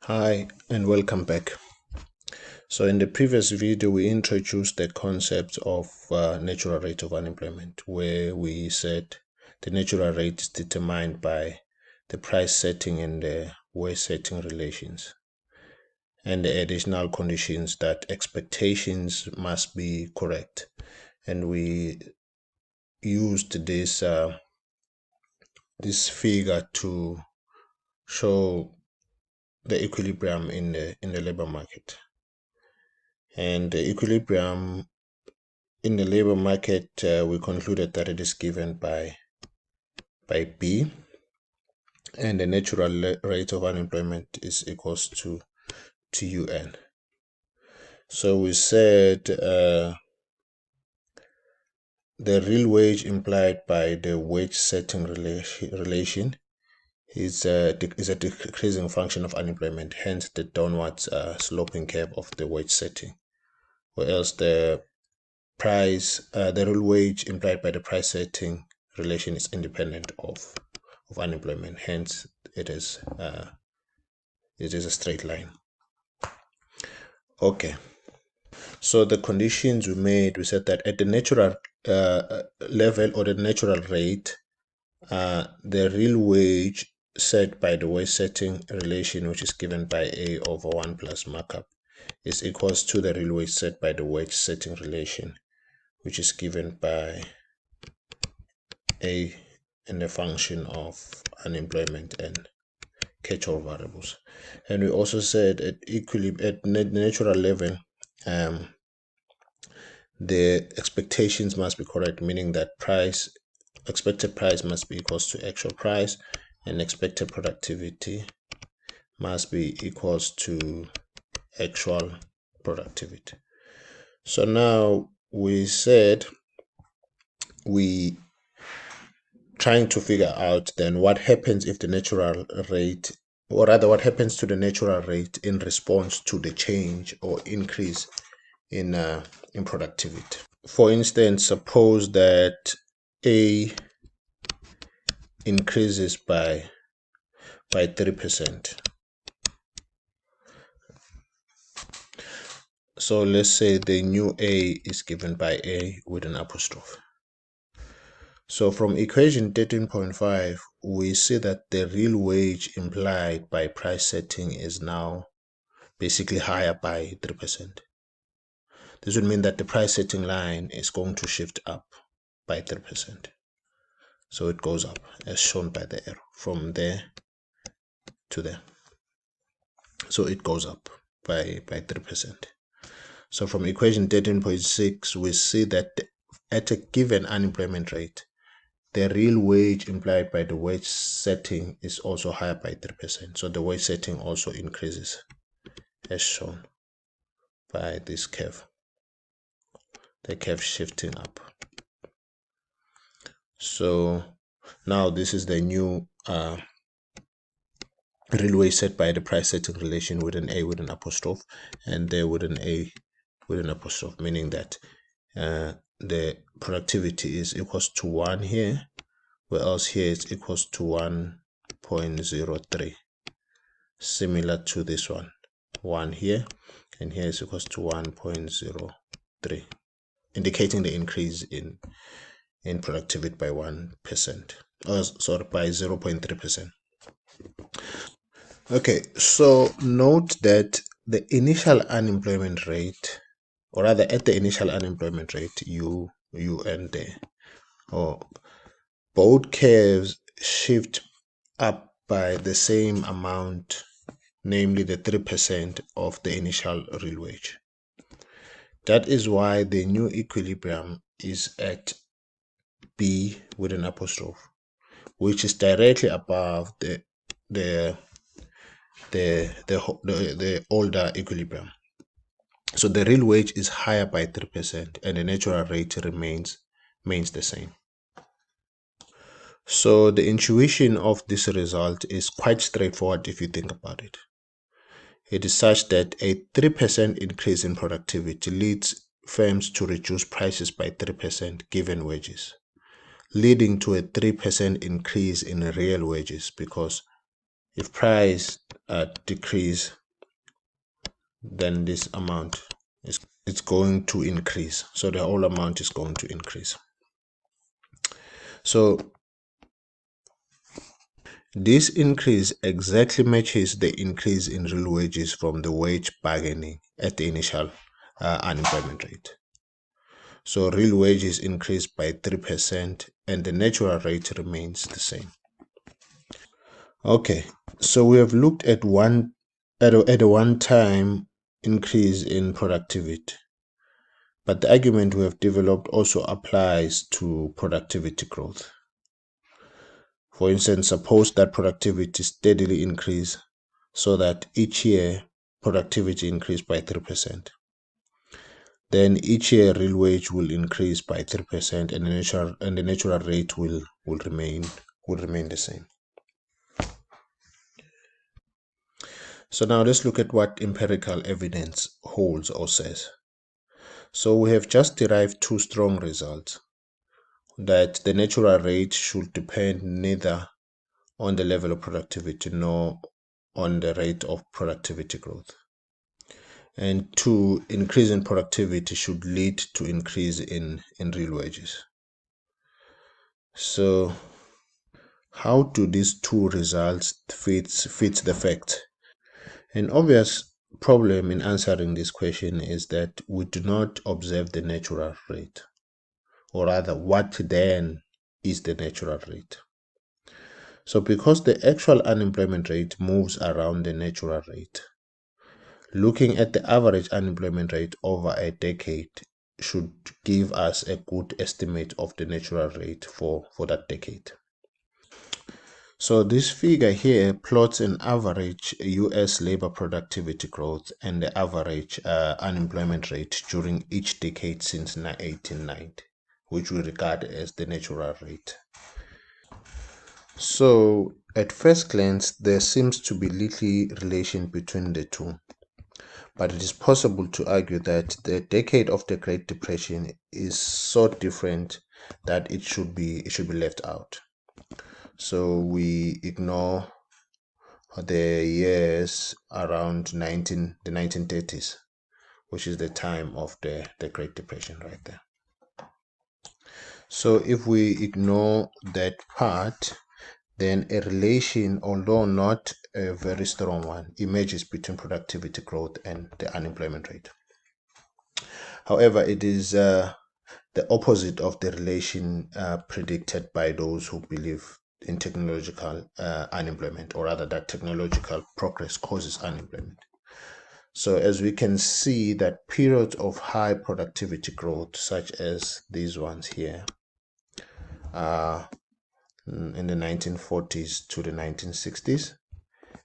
Hi and welcome back. So in the previous video we introduced the concept of natural rate of unemployment, where we said the natural rate is determined by the price setting and the wage setting relations, and the additional conditions that expectations must be correct. And we used this figure to show the equilibrium in the labor market. And the equilibrium in the labor market, we concluded that it is given by B, and the natural rate of unemployment is equals to UN. So we said the real wage implied by the wage setting relation is a decreasing function of unemployment, hence the downwards sloping curve of the wage setting, whereas the real wage implied by the price setting relation is independent of unemployment, hence it is a straight line. Okay, so the conditions we said that at the natural level or the natural rate, the real wage set by the wage setting relation, which is given by A over 1 plus markup, is equals to the real wage set by the wage setting relation, which is given by A and the function of unemployment and catch-all variables. And we also said at natural level, the expectations must be correct, meaning that expected price must be equals to actual price, and expected productivity must be equals to actual productivity. So now we said we trying to figure out then what happens if the natural rate, or rather what happens to the natural rate in response to the change or increase in productivity. For instance, suppose that A increases by 3%. So let's say the new A is given by A with an apostrophe. So from equation 13.5, we see that the real wage implied by price setting is now basically higher by 3%. This would mean that the price setting line is going to shift up by 3%. So it goes up as shown by the arrow from there to there. So it goes up by 3%. So from equation 13.6, we see that at a given unemployment rate, the real wage implied by the wage setting is also higher by 3%. So the wage setting also increases as shown by this curve, the curve shifting up. So now this is the new real wage set by the price setting relation with an A with an apostrophe, and there with an A with an apostrophe, meaning that the productivity is equals to 1 here, whereas here it's equals to 1.03, similar to this one, 1 here, and here is equals to 1.03, indicating the increase in productivity by 1%, or sorry, by 0.3%. Okay, so note that the initial unemployment rate, or rather at the initial unemployment rate, UN there, or both curves shift up by the same amount, namely the 3% of the initial real wage. That is why the new equilibrium is at B with an apostrophe, which is directly above the older equilibrium. So the real wage is higher by 3% and the natural rate remains the same. So the intuition of this result is quite straightforward if you think about it. It is such that a 3% increase in productivity leads firms to reduce prices by 3% given wages, leading to a 3% increase in real wages, because if price decrease, then this amount it's going to increase. So the whole amount is going to increase. So this increase exactly matches the increase in real wages from the wage bargaining at the initial unemployment rate. So real wages increased by 3% and the natural rate remains the same. Okay, so we have looked at a one-time increase in productivity, but the argument we have developed also applies to productivity growth. For instance, suppose that productivity steadily increase so that each year productivity increased by 3%. Then each year real wage will increase by 3% and the natural rate will remain the same. So now let's look at what empirical evidence holds or says. So we have just derived two strong results, that the natural rate should depend neither on the level of productivity nor on the rate of productivity growth. And two, increase in productivity should lead to increase in real wages. So how do these two results fit the fact? An obvious problem in answering this question is that we do not observe the natural rate, or rather, what then is the natural rate? So because the actual unemployment rate moves around the natural rate, looking at the average unemployment rate over a decade should give us a good estimate of the natural rate for that decade. So this figure here plots an average US labor productivity growth and the average unemployment rate during each decade since 1890, which we regard as the natural rate. So at first glance, there seems to be little relation between the two, but it is possible to argue that the decade of the Great Depression is so different that it should be left out. So we ignore the years around the 1930s, which is the time of the Great Depression right there. So if we ignore that part, then a relation, although not a very strong one, emerges between productivity growth and the unemployment rate. However, it is the opposite of the relation predicted by those who believe in technological unemployment, or rather that technological progress causes unemployment. So as we can see, that periods of high productivity growth, such as these ones here, in the 1940s to the 1960s,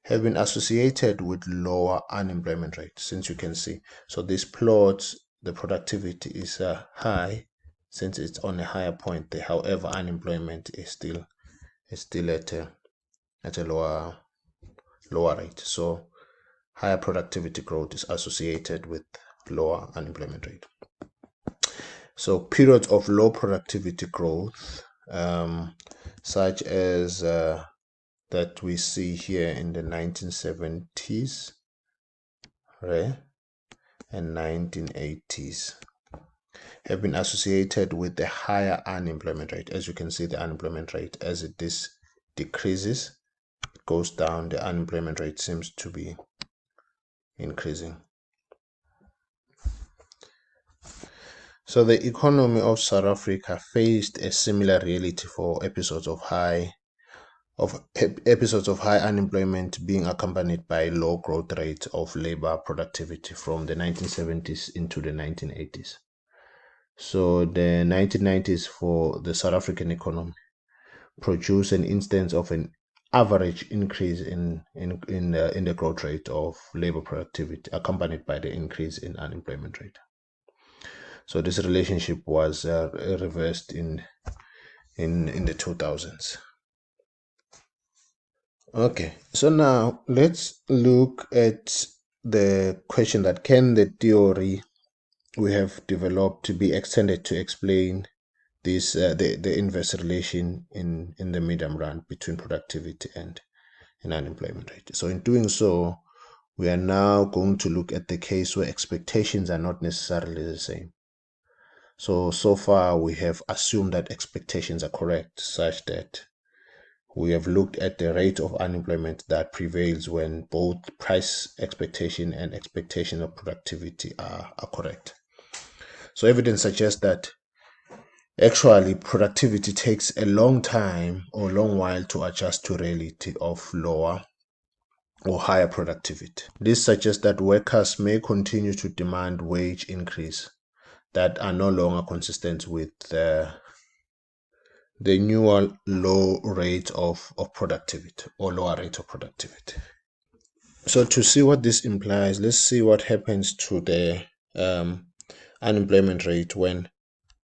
have been associated with lower unemployment rates, since you can see. So this plots, the productivity is high since it's on a higher point there. However, unemployment is still at a lower rate. So higher productivity growth is associated with lower unemployment rate. So periods of low productivity growth, such as that we see here in the 1970s, right, and 1980s, have been associated with the higher unemployment rate. As you can see, the unemployment rate, as it decreases, it goes down, the unemployment rate seems to be increasing. So the economy of South Africa faced a similar reality for episodes of high unemployment being accompanied by low growth rates of labor productivity from the 1970s into the 1980s. So the 1990s for the South African economy produced an instance of an average increase in the growth rate of labor productivity accompanied by the increase in unemployment rate. So this relationship was reversed in the 2000s. Okay, so now let's look at the question that can the theory we have developed to be extended to explain this the inverse relation in the medium run between productivity and in unemployment rate. So in doing so, we are now going to look at the case where expectations are not necessarily the same. So far we have assumed that expectations are correct, such that we have looked at the rate of unemployment that prevails when both price expectation and expectation of productivity are correct. So evidence suggests that actually productivity takes a long time or long while to adjust to reality of lower or higher productivity. This suggests that workers may continue to demand wage increase that are no longer consistent with the newer low rate of productivity or lower rate of productivity. So to see what this implies, let's see what happens to the unemployment rate when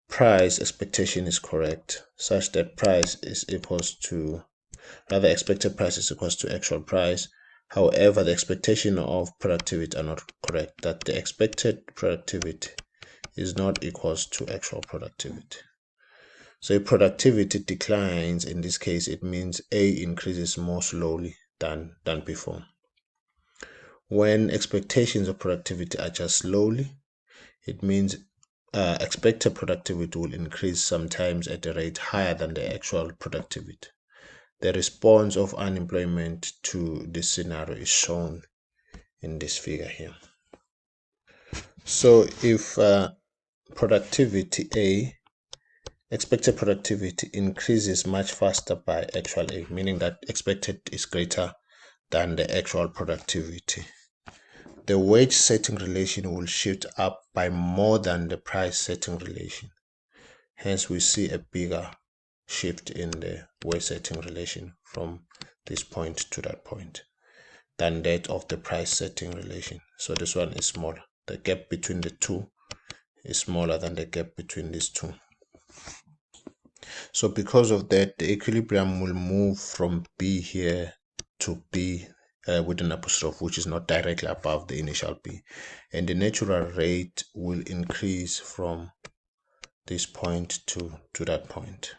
price expectation is correct, such that price is equals to, rather expected price is equals to actual price. However, the expectation of productivity are not correct, that the expected productivity is not equals to actual productivity. So if productivity declines, in this case, it means A increases more slowly than before. When expectations of productivity adjust slowly, it means expected productivity will increase sometimes at a rate higher than the actual productivity. The response of unemployment to this scenario is shown in this figure here. So if productivity A, expected productivity increases much faster by actual A, meaning that expected is greater than the actual productivity, the wage setting relation will shift up by more than the price setting relation. Hence, we see a bigger shift in the wage setting relation from this point to that point than that of the price setting relation. So this one is smaller. The gap between the two is smaller than the gap between these two. So because of that, the equilibrium will move from B here to B with an apostrophe, which is not directly above the initial B. And the natural rate will increase from this point to that point.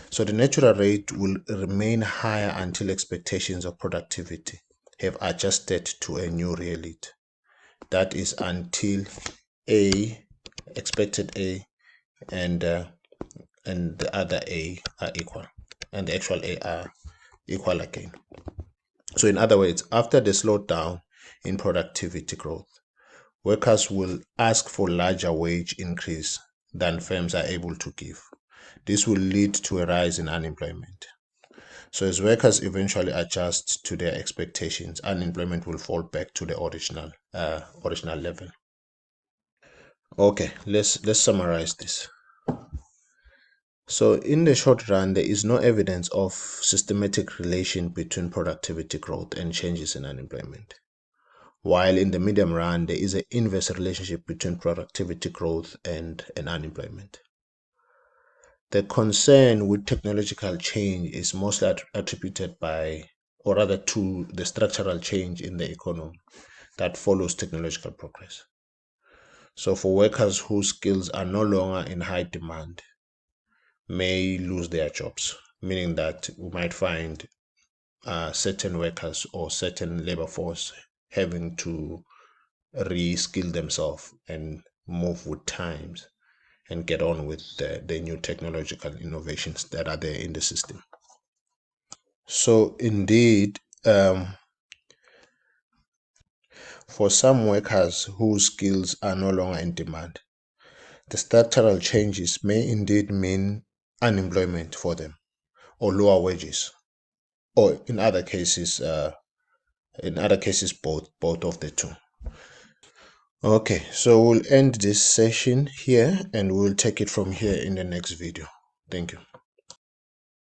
So the natural rate will remain higher until expectations of productivity have adjusted to a new reality. That is until A, expected A, and the other A are equal, and the actual A are equal again. So in other words, after the slowdown in productivity growth, workers will ask for larger wage increase than firms are able to give. This will lead to a rise in unemployment. So as workers eventually adjust to their expectations, unemployment will fall back to the original level. Okay, let's summarize this. So in the short run, there is no evidence of systematic relation between productivity growth and changes in unemployment. While in the medium run, there is an inverse relationship between productivity growth and unemployment. The concern with technological change is mostly attributed to the structural change in the economy that follows technological progress. So for workers whose skills are no longer in high demand, may lose their jobs, meaning that we might find certain workers or certain labor force having to re-skill themselves and move with times and get on with the new technological innovations that are there in the system. So indeed, for some workers whose skills are no longer in demand, the structural changes may indeed mean unemployment for them or lower wages, or in other cases both of the two. Okay, so we'll end this session here and we'll take it from here in the next video. Thank you.